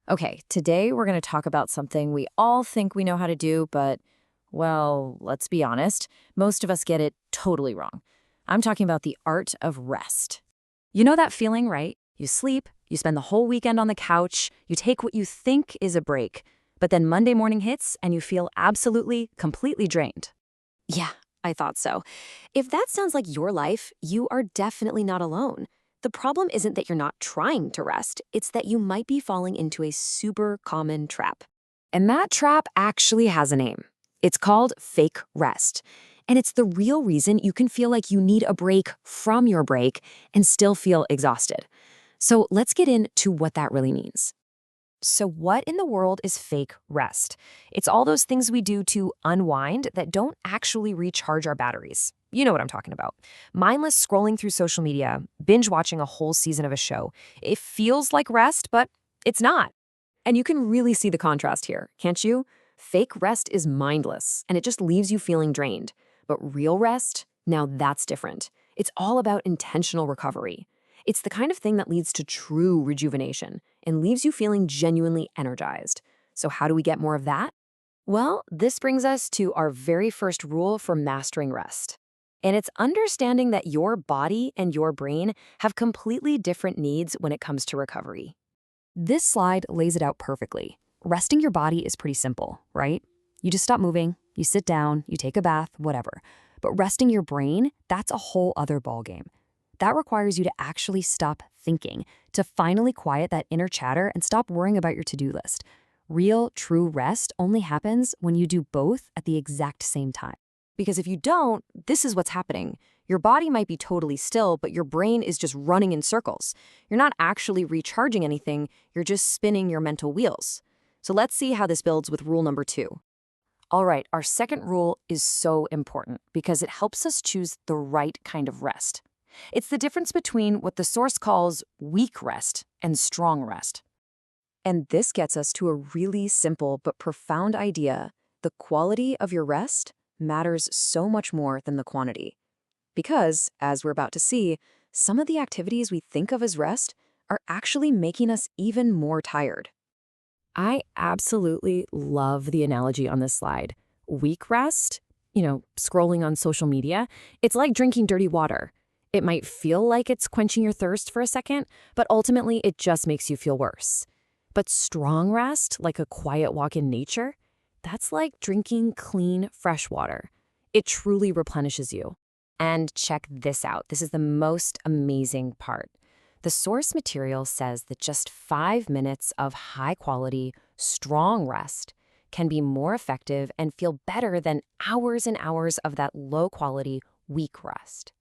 Okay, today we're going to talk about something we all think we know how to do, but, well, let's be honest, most of us get it totally wrong. I'm talking about the art of rest. You know that feeling, right? You sleep, you spend the whole weekend on the couch, you take what you think is a break, but then Monday morning hits and you feel absolutely, completely drained. Yeah, I thought so. If that sounds like your life, you are definitely not alone. The problem isn't that you're not trying to rest, it's that you might be falling into a super common trap. And that trap actually has a name. It's called fake rest. And it's the real reason you can feel like you need a break from your break and still feel exhausted. So let's get into what that really means. So, what in the world is fake rest? It's all those things we do to unwind that don't actually recharge our batteries. You know what I'm talking about. Mindless scrolling through social media, binge watching a whole season of a show. It feels like rest, but it's not. And you can really see the contrast here, can't you? Fake rest is mindless, and it just leaves you feeling drained. But real rest, now that's different. It's all about intentional recovery. It's the kind of thing that leads to true rejuvenation and leaves you feeling genuinely energized. So how do we get more of that? Well, this brings us to our very first rule for mastering rest. And it's understanding that your body and your brain have completely different needs when it comes to recovery. This slide lays it out perfectly. Resting your body is pretty simple, right? You just stop moving, you sit down, you take a bath, whatever. But resting your brain, that's a whole other ballgame. That requires you to actually stop thinking, to finally quiet that inner chatter and stop worrying about your to-do list. Real, true rest only happens when you do both at the exact same time. Because if you don't, this is what's happening. Your body might be totally still, but your brain is just running in circles. You're not actually recharging anything, you're just spinning your mental wheels. So let's see how this builds with rule number 2. All right, our second rule is so important because it helps us choose the right kind of rest. It's the difference between what the source calls weak rest and strong rest. And this gets us to a really simple but profound idea. The quality of your rest matters so much more than the quantity. Because, as we're about to see, some of the activities we think of as rest are actually making us even more tired. I absolutely love the analogy on this slide. Weak rest, scrolling on social media, it's like drinking dirty water. It might feel like it's quenching your thirst for a second, but ultimately it just makes you feel worse. But strong rest, like a quiet walk in nature, that's like drinking clean, fresh water. It truly replenishes you. And check this out. This is the most amazing part. The source material says that just 5 minutes of high-quality, strong rest can be more effective and feel better than hours and hours of that low-quality, weak rest.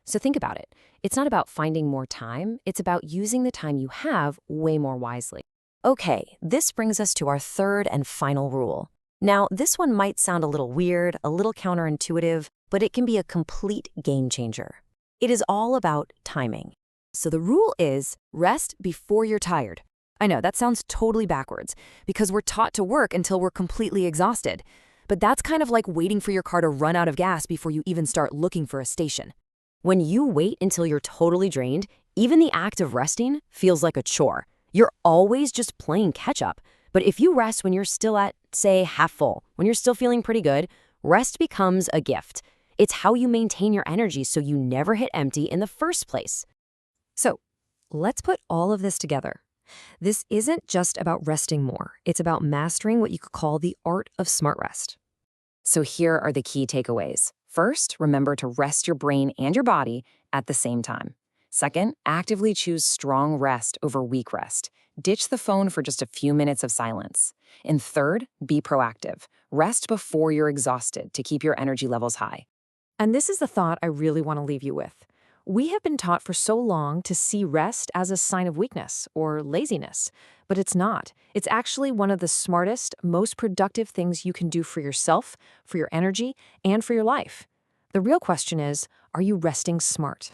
So think about it. It's not about finding more time. It's about using the time you have way more wisely. Okay, this brings us to our third and final rule. Now, this one might sound a little weird, a little counterintuitive, but it can be a complete game changer. It is all about timing. So the rule is rest before you're tired. I know that sounds totally backwards because we're taught to work until we're completely exhausted. But that's kind of like waiting for your car to run out of gas before you even start looking for a station. When you wait until you're totally drained, even the act of resting feels like a chore. You're always just playing catch up. But if you rest when you're still at, say, half full, when you're still feeling pretty good, rest becomes a gift. It's how you maintain your energy so you never hit empty in the first place. So let's put all of this together. This isn't just about resting more. It's about mastering what you could call the art of smart rest. So here are the key takeaways. First, remember to rest your brain and your body at the same time. Second, actively choose strong rest over weak rest. Ditch the phone for just a few minutes of silence. And third, be proactive. Rest before you're exhausted to keep your energy levels high. And this is the thought I really want to leave you with. We have been taught for so long to see rest as a sign of weakness or laziness, but it's not. It's actually one of the smartest, most productive things you can do for yourself, for your energy, and for your life. The real question is, are you resting smart?